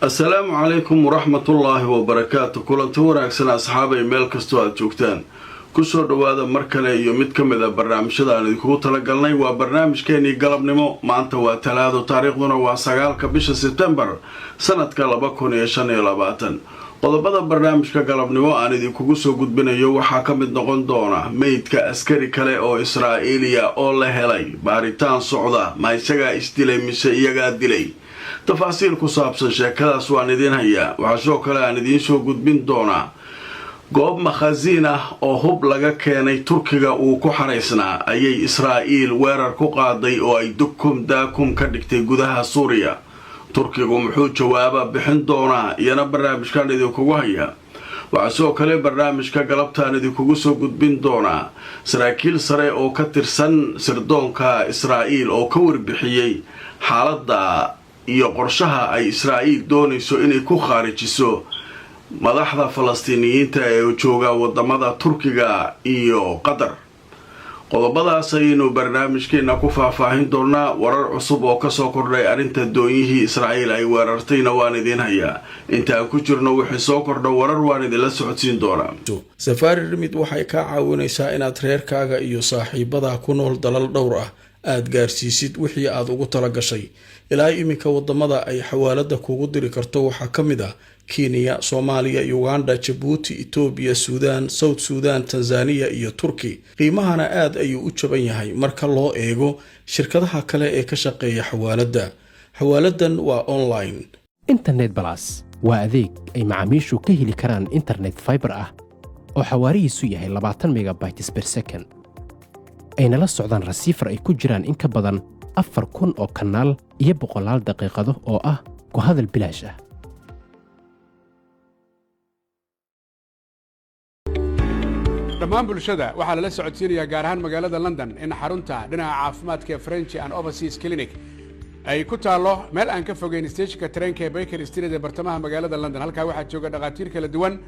السلام عليكم ورحمة الله وبركاته كلنتي wanaagsan asxaabay meel kasto aad joogtaan kusoo dhawaada mar kale iyo mid kamid ah barnaamijyada aan idinku tala galnay waa barnaamijkeeni galabnimo maanta waa talaado taariikhduna waa 9 bisha September sanadka 2025 qodobada barnaamijka galabnimo aan idinku soo gudbinayo waxa ka mid noqon doona meydka askari kale oo Israa'iiliya oo la helay baaritaan socda ma isaga isdilay mise iyaga dilay تفاصيل كصابس شكلها سواندين هيا وعشو كلا ندين شو قد بين دونا قوب مخازينة أو هب لغا كيني تركيا وكحريسنا أي إسرائيل ويرر كقاضي أو أي دكم داكم كدكتي قدها سوريا تركيا ومحود جوابا بحن دونا ينا برنامج كان ندين كوهيا وعشو كلا برنامج كقلبتها ندين كوسو قد بين دونا سراكيل سري أو كترسن سردون كإسرائيل أو كور بحيي حالة iyo qorshaha ay Israa'iil doonayso inay ku kharijiso madaxda Falastiiniyiinta ee jooga wadamada Turkiga iyo Qatar qodobadaas aynu barnaamijkeena ku faahfaahin doonaa warar cusub oo ka soo kordhay arinta dooniyihii Israa'iil ay weerartayna waan idin hayaa inta ku jirno wixii soo kordhay warar waan idin la socodsiin doonaa Safari Remit waxay ka caawinaysaa inaad reerkaaga iyo saaxiibada ku nool dalal dhowr ah aad gaarsiisid wixii aad ugu tala gashay ilaa iminka wadamada ay xawaalada kugu diri karto waxa kamid ah Kenya, Soomaaliya, Uganda, Djibouti, Ethiopia, Sudan, South Sudan, Tanzania iyo Turkey. qiimahana aad ayuu u jaban yahay marka loo eego shirkadaha kale ee ka shaqeeya xawaalada. Xawaaladan waa online. Internet Plus waa adeeg ay macaamiishu ka heli karaan internet fiber ah oo xawaarihiisu yahay 20 megabytes per second. ayna la socdaan receiver ay ku jiraan in ka badan 4,000 oo kanaal iyo 100 daqiiqado oo ah ku hadal bilaash ah. dhammaan bulshada waxaa lala socodsiinayaa gaar ahaan magaalada London in xarunta dhinaca caafimaadka French and Overseas Clinic ay ku taalo meel aan ka fogeyn stationka tareenka Baker Street ee bartamaha magaalada London. halkaa waxaa jooga dhaqaatiir kala duwan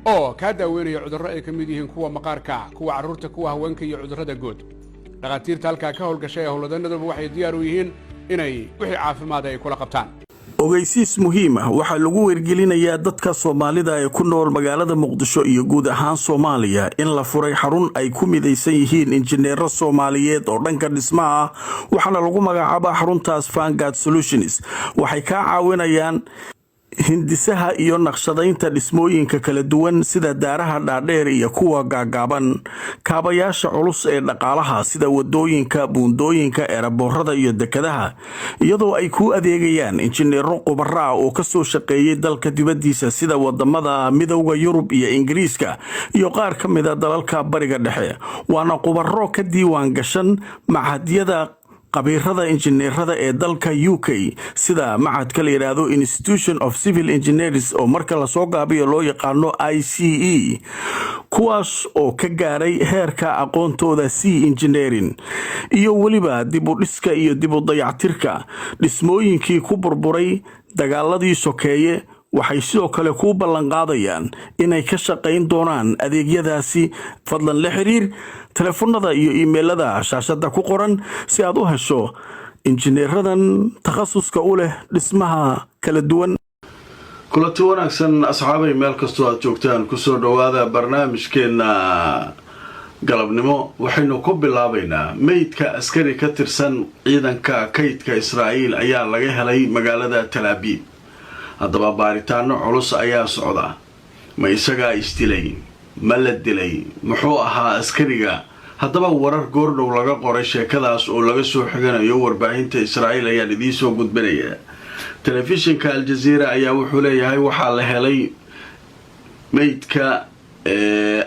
oo ka daaweynaya cudurro ay ka mid yihiin kuwa maqaarka, kuwa carruurta, kuwa haweenka iyo cudurrada guud. dhaqaatiirta halkaa ka howlgashay howlwadanaduba waxay diyaar u yihiin inay wixii caafimaad ay kula qabtaan. ogeysiis muhiim ah waxaa lagu wargelinayaa dadka Soomaalida ee ku nool magaalada Muqdisho iyo guud ahaan Soomaaliya in la furay xarun ay ku midaysan yihiin injineero Soomaaliyeed oo dhanka dhismaha ah waxaana lagu magacaabaa xaruntaas Vanguard Solutions. waxay ka caawinayaan hindisaha iyo naqshadaynta dhismooyinka kala duwan sida daaraha dhaadheer iyo kuwa gaagaaban kaabayaasha culus ee dhaqaalaha sida wadooyinka buundooyinka eraboorada iyo dekadaha iyadoo ay ku adeegayaan injineero khubaro ah oo ka soo shaqeeyay dalka dibadiisa sida wadamada Midowga Yurub iyo Ingiriiska iyo qaar ka mid ah dalalka bariga dhexe waana khubaro ka diiwaan gashan macadyada qabiirada injineerada ee dalka UK sida macadka la yiraahdo Institution of Civil Engineers oo marka la soo gaabiyo loo yaqaano ICE kuwaas oo ka gaaray heerka aqoontooda C engineering iyo waliba dib u dhiska iyo dib u dayactirka dhismooyinkii ku burburay dagaaladii sokeeye. waxay sidoo kale ku ballan qaadayaan inay ka shaqeyn doonaan adeegyadaasi. fadlan la xiriir telefoonada iyo emailada shaashada ku qoran si aad u hesho injineeradan takhasuska u leh dhismaha kala duwan. kulanti wanaagsan asxaabay meel kasto aad joogtaan ku soo dhawaada barnaamijkeena galabnimo. waxaynu ku bilaabaynaa meydka askari ka tirsan ciidanka kaydka Israa'iil ayaa laga helay magaalada Tel Aviv. haddaba baaritaano culus ayaa socda ma isaga isdilay ma la dilay muxuu ahaa askariga. haddaba warar goordhow laga qoray sheekadaas oo laga soo xiganayo warbaahinta Israa'iil ayaa idin soo gudbinaya. telefishinka Al Jazeera ayaa wuxuu leeyahay waxaa la helay meydka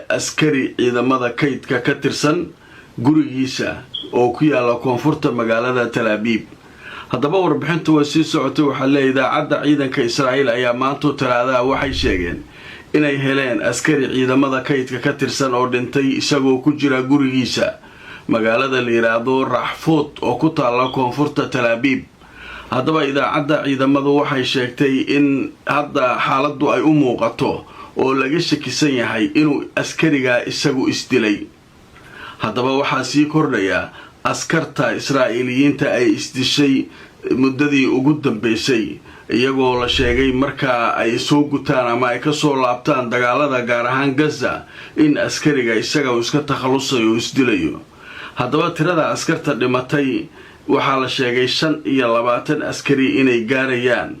askari ciidamada kaydka ka tirsan gurigiisa oo ku yaala koonfurta magaalada Tel Aviv. haddaba warbixintu way sii socotay waxaa leeyahay idaacadda ciidanka Israa'iil ayaa maanta talaadada waxay sheegeen inay heleen askari ciidamada kaydka ka tirsan oo dhintay isagoo ku jira gurigiisa magaalada la yiraahdo Raxfoot oo ku taala koonfurta Tel Aviv. haddaba idaacadda ciidamadu waxay sheegtay in hadda xaaladdu ay u muuqato oo laga shakisan yahay inuu askariga isagu isdilay. haddaba waxaa sii kordhaya askarta Israa'iiliyiinta ay isdishay muddadii ugu dambeysay iyagoo la sheegay markaa ay soo gutaan ama ay kasoo laabtaan dagaalada gaar ahaan Gaza in askariga isaga uu iska takhalusayo oo isdilayo. haddaba tirada askarta dhimatay waxaa la sheegay 25 askari inay gaarayaan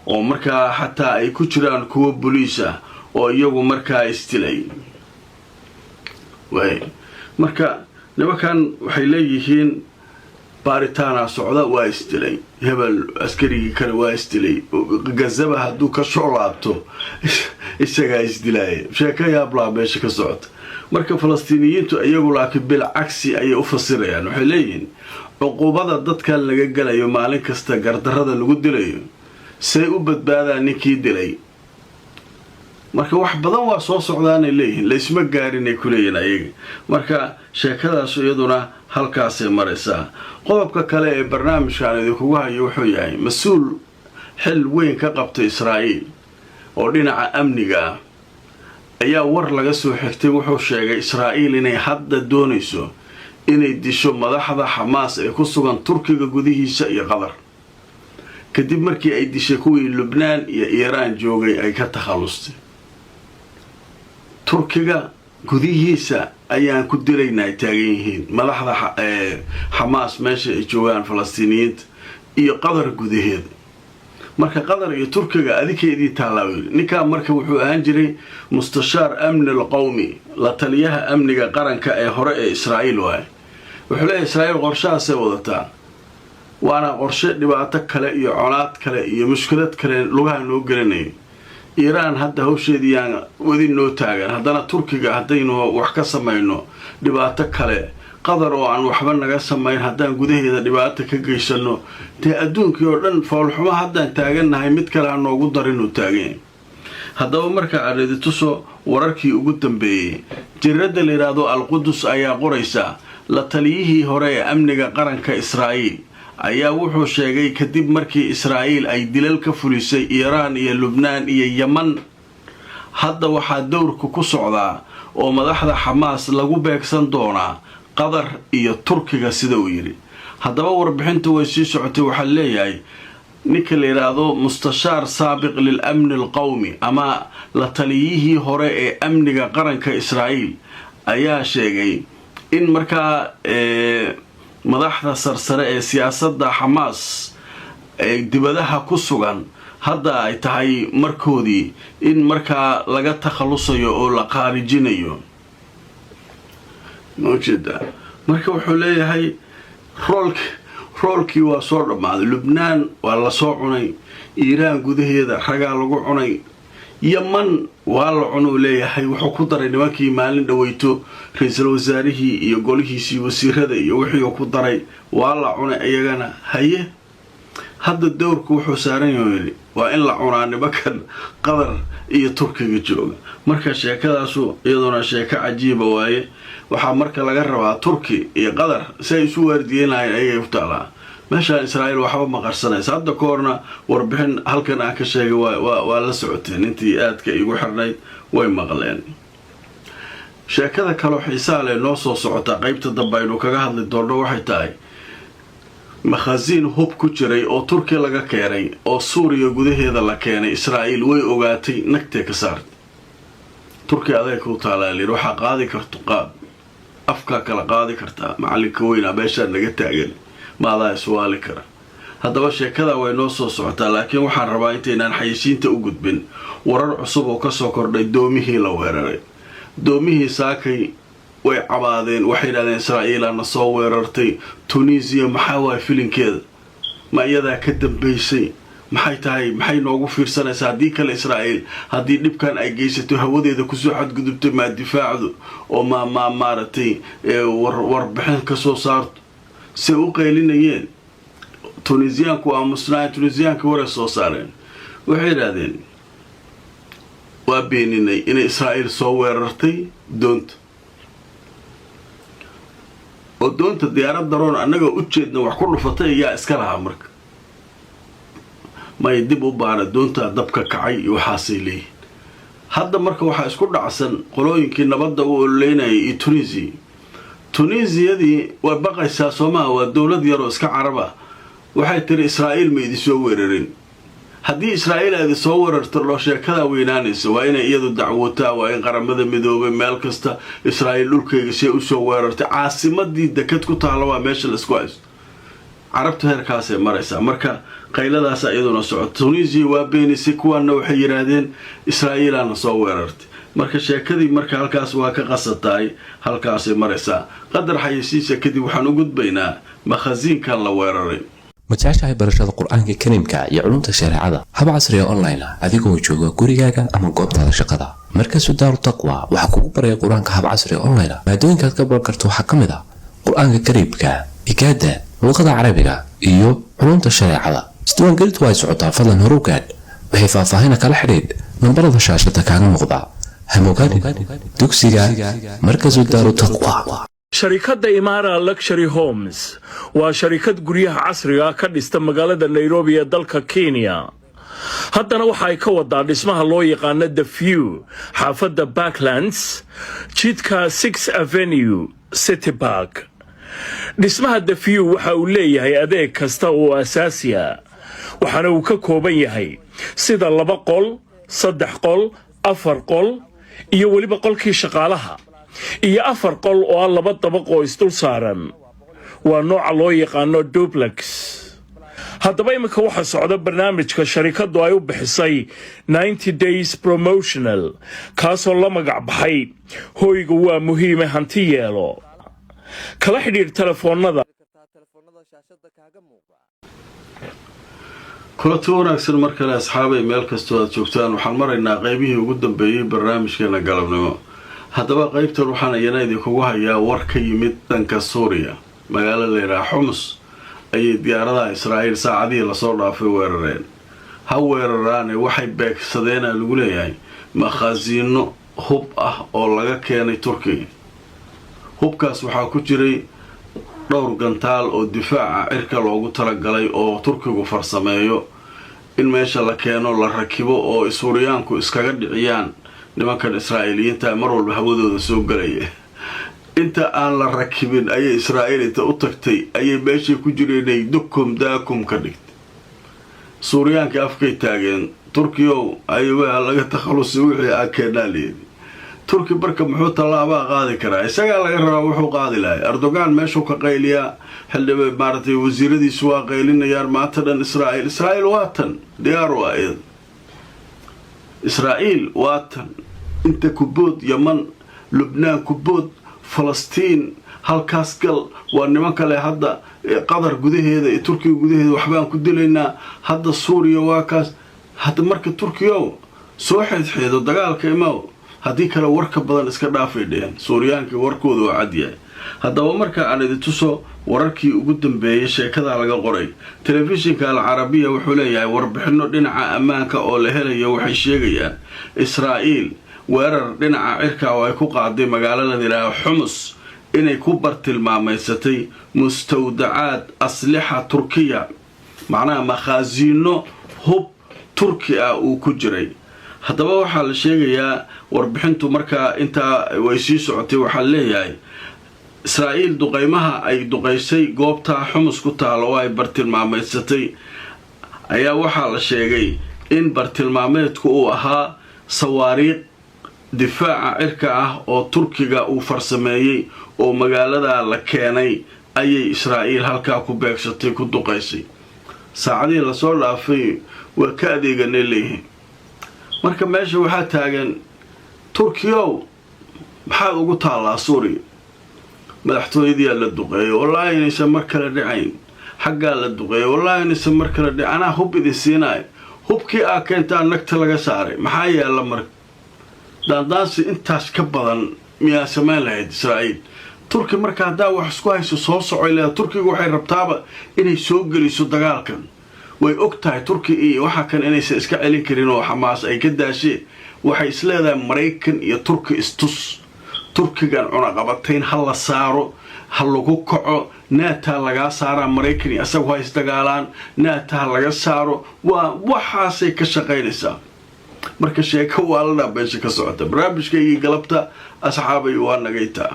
oo markaa xataa ay ku jiraan kuwa booliis ah oo iyagu markaa isdilay. marka nimankan waxay leeyihiin baaritaana socda waa isdilay, hebel askarigii kale waa isdilay, Gazaba hadduu ka soo laabto isagaa isdilaaya. sheeko yaablaa meesha ka socota. marka falastiiniyiintu iyagu laakiin bil cagsi ayay u fasirayaan. waxay leeyihiin cuqubada dadkan laga galayo maalin kasta gardarrada lagu dilayo say u badbaadaan ninkii dilay. marka wax badan waa soo socdaanay leeyihiin, laysma gaarinay ku leeyihiin ayaga. marka sheekadaas iyaduna halkaasay maraysaa. qodobka kale ee barnaamijkan idinkugu hayo wuxuu yahay mas-uul xil weyn ka qabtay Israa'iil oo dhinaca amniga ah ayaa war laga soo xigtay. wuxuu sheegay Israa'iil inay hadda doonayso inay disho madaxda Xamaas ee ku sugan Turkiga gudihiisa iyo Qatar kadib markii ay dishay kuwii Lubnaan iyo Iiraan joogay ay ka takhallustay. Turkiga gudihiisa ayaan ku dilaynaa taagan yihiin madaxda Xamaas meesha ay joogaan Falastiiniyiinta iyo Qatar gudaheeda. marka Qatar iyo Turkiga adikeedii taalaaway. ninka marka wuxuu ahaan jiray mustashaar amni al-qawmi, la taliyaha amniga qaranka ee hore ee Israa'iil waay. wuxuu leeyahay Israa'iil qorshahaas ay wadataa waana qorshe dhibaato kale iyo colaad kale iyo mushkilad kale lugaha noo gelinay. Iiraan hadda hawsheedii aan wadi noo taagan, haddana Turkiga haddaynu wax ka samayno dhibaato kale, Qatar oo aan waxba naga samayn haddaan gudaheeda dhibaato ka geysano, dee adduunkii oo dhan foolxumo haddaan taagannahay mid kale aan noogu darinuu taagan. haddaba marka aan tuso wararkii ugu dambeeyey, jiradda la yiraahdo Al-Qudus ayaa qoraysa la taliyihii hore ee amniga qaranka Israa'iil ayaa wuxuu sheegay kadib markii Israa'iil ay dilal ka fulisay Iiraan iyo Lubnaan iyo Yemen, hadda waxaa dowrku ku socdaa oo madaxda Xamaas lagu beegsan doonaa Qatar iyo Turkiga sida uu yiri. haddaba warbixintu way sii socotay. waxaa leeyahay ninka la yiraahdo mustashaar saabiq lil amni al-qawmi ama la taliyihii hore ee amniga qaranka Israa'iil ayaa sheegay in markaa madaxda sarsare ee siyaasadda Xamaas ee dibadaha ku sugan hadda ay tahay markoodii in markaa laga takhalusayo oo la qaarijinayo. mawjida marka wuxuu leeyahay roolkii waa soo dhammaaday. Lubnaan waa la soo cunay, Iiraan gudaheeda ragaa lagu cunay, Yemen waa la cunuu leeyahay. wuxuu ku daray nimankii maalin dhaweyto ra'iisul wasaarihii iyo golihiisii wasiirada iyo wixii ku daray waa la cunay iyagana. haye hadda dowrku wuxuu saaran yahay waa in la cunaa nimankan Qatar iyo Turkiga jooga. marka sheekadaasu iyaduna sheeko cajiiba waaye. waxaa marka laga rabaa Turki iyo Qatar si ay isu waardiyeynayaan ayay u taalaa. meeshaan Israa'iil waxba ma qarsanaysa. hadda koorna warbixin halkan aan ka sheegay waa la socoteen, intii aadka igu xirnayd way maqleen. sheekada kale xiisaa leh noo soo socota qaybta dambe aynu kaga hadli doono waxay tahay makhaasiin hub ku jiray oo Turki laga keenay oo Suuriya gudaheeda la keenay. Israa'iil way ogaatay, nagtay ka saartay. Turki adeeg ku taalaalin waxa qaadi karto qaad afka kala qaadi kartaa macalinka weyn abeesha naga taagan maadaa su'aali kara. haddaba sheekada way noo soo socotaa, laakiin waxaan rabaa intaynaan xayisiinta u gudbin warar cusub oo ka soo kordhay doomihii la weeraray. doomihii saakay way cabaadeen, waxay yidhahdeen Israa'iilana soo weerartay. Tunisia maxaa waay filinkeeda? ma iyadaa ka dambaysay? maxay tahay? maxay noogu fiirsanaysaa haddii kale Israa'iil haddii dhibkan ay geysato hawadeeda kusoo xadgudubtay maa difaacdu oo maaragtay warbixin ka soo saarto? say u qaylinayeen Tunisiyaanku aamusnaa. Tunisiyaanka waray soo saareen, waxay yidhahdeen waa beeninay inay Israa'iil soo weerartay doonta oo doonta diyaarad daroon annaga u jeedna wax ku dhufatay ayaa iska lahaa. marka may dib u baara doonta dabka kacay iyo waxaasay leeyihiin. hadda marka waxaa isku dhacsan qolooyinkii nabadda u ololeynayay iyo Tunisiyadii way baqaysaa Soomaa. waa dowlad yar oo iska carab ah waxay tiri Israa'iil ma idin soo weerarin haddii Israa'iil ay soo weerarto loo sheekada weynaanaysa waa inay iyadu dacwootaa waa in qaramada midoobay meel kasta Israa'iil dhulkeega si u soo weerartay caasimadii dekad ku taalo waa meesha la isku haysto carabta heerkaas ay maraysaa marka qayladaas iyaduna socoto Tunisia waa beenisay kuwana waxay yiraahdeen Israa'iil aan soo weerartay marka sheekadii marka halkaas waa ka qasatay halkaas ay maraysaa qadar xayisiisa kadib waxaan u gudbaynaa makhaziinkan la weeraray متعشى برشاد القرآن الكريم كا يعلم تشريعه هب عصري أونلاين أديكو جوجا كوريجا أما قبض هذا شقدا مركز دار التقوى وحكومة بري القرآن كهب عصري أونلاين ما دون كتكبر كرتو حكم ذا القرآن الكريم كا إكادة لغة عربية إيو علوم تشريعه استوان قلت وايد سعوطة فضلا هروكات بحيث فاهينا كالحريد من برض شاشة كان مغضى هموكاد دوكسيجا مركز دار التقوى شركة إمارة لكشري هومز وشركة قريها عصرية كدست مقالة نيروبي دالك كينيا haddana waxa ay ka wadaa dhismaha loo yaqaan The View xaafadda Backlands jidka 6 Avenue City Park dhismaha The View waxa uu leeyahay adeeg kasta oo asaasi ah waxaana uu ka kooban yahay sida 2 qol 3 qol 4 qol iyo waliba qolkii shaqaalaha iyo 4 qol oo 2 dabaq oo isdul saaran waa nooca loo yaqaan duplex haddaba imika waxa socda barnaamijka sharikadu ay u bixisay 90 days promotional kaasoo la magac baxay hoyga waa muhiim hanti yeelo kala xidhiir telefoonada kulanti wanaagsan mar kale asxaabay meel kastoo aad joogtaan waxaan maraynaa qaybihii ugu dambeeyay barnaamijkeena galabnimo haddaba qaybtan waxaan iyana idinkugu hayaa war ka yimid dhanka Suuriya magaalada la yiraahdo Homs ayay diyaaradaha Israa'iil saacadii la soo dhaafay weerareen ha weeraraan waxay beegsadeen lagu leeyahay makhaziino hub ah oo laga keenay Turkiga hubkaas waxaa ku jiray dhowr gantaal oo difaaca cirka loogu talagalay oo Turkigu farsameeyo in meesha la keeno la rakibo oo Suuriyaanku iskaga dhiciyaan nimankan Israa'iiliyiinta mar walba hawadooda soo galaya inta aan la rakibin ayay Israa'iil inta u tagtay ayay meesha ku jireenay dukum daakum ka dhigtay Suuriyaanka afkay taageen Turkiyo ayuu laga takhalusay wixii ay keenaaleed Turki barka muxuu talaaba qaadi karaa isaga laga rabaa wuxuu qaadi lahay Erdogan meesha ka qayliya xildhibaan maartay wasiiradiisu waa qaylinayaan maanta dhan Israa'iil waatan diyaar waayad Israa'iil waatan inta kubood Yaman Lubnaan kubood Falastiin halkaas gal waa niman kale hadda qadar gudaheeda ee Turkiga gudaheeda waxbaan ku dilaynaa hadda Suuriya waa kaas hadda marka Turkiga soo xidxido dagaalka imaw haddii kale warka badan iska dhaafeeyeen Suuriyaanka warkooda waa cadyahay haddaba marka aan idin tuso wararkii ugu dambeeyay sheekada laga qoray telefishinka Al-Arabiya wuxuu leeyahay warbixino dhinaca ammaanka oo la helayo waxay sheegayaan Israa'iil weerar dhinaca cirka oo ay ku qaaday magaalada Diraa Homs inay ku bartilmaameysatay mustawdacaad aslixa Turkiya macnaha makhaziino hub Turki ah uu ku jiray haddaba waxaa la sheegayaa warbixintu marka inta way sii socotay waxa leeyahay Israa'iil duqeymaha ay duqeysay goobta Homs ku taalo oo ay bartilmaameysatay ayaa waxaa la sheegay in bartilmaameedku uu ahaa sawaariiq difaaca cirka ah oo Turkiga uu farsameeyay oo magaalada la keenay ayay Israa'iil halka ku beegsatay ku duqeysay saacadii la soo dhaafay waa ka adeeganay leeyahay marka meesha waxa taagan Turkiyo maxaa ugu taalaa Suuriya madaxtooyadii la duqeeyo wallahi inaysan mar kale dhacayn xagga la duqeeyo wallahi inaysan mar kale dhacana hub idin siinay hubkii aa keenta nagta laga saaray maxaa yeela mar daandaasi intaas ka badan miyaa sameyn lahayd Israa'iil Turki marka hadaa wax isku hayso soo socayla Turkiga waxay rabtaaba inay soo geliso dagaalkan way ogtahay Turki iyo waxa kan inaysan iska celin karin oo Xamaas ay ka daashay waxay isleedahay Mareykan iyo Turki istus Turkigan cunaqabatayn hal la saaro hal lagu kaco naata laga saara Mareykan iyo asagu hay isdagaalaan naata laga saaro waa waxaasay ka shaqeynaysaa marka sheeko waa la beesha ka socota barnaamijkayga galabta asxaabay waa nagaytaa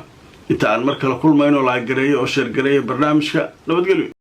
inta aan mar kale kulmayno la gareeyo oo shir gareeyo barnaamijka nabadgelyo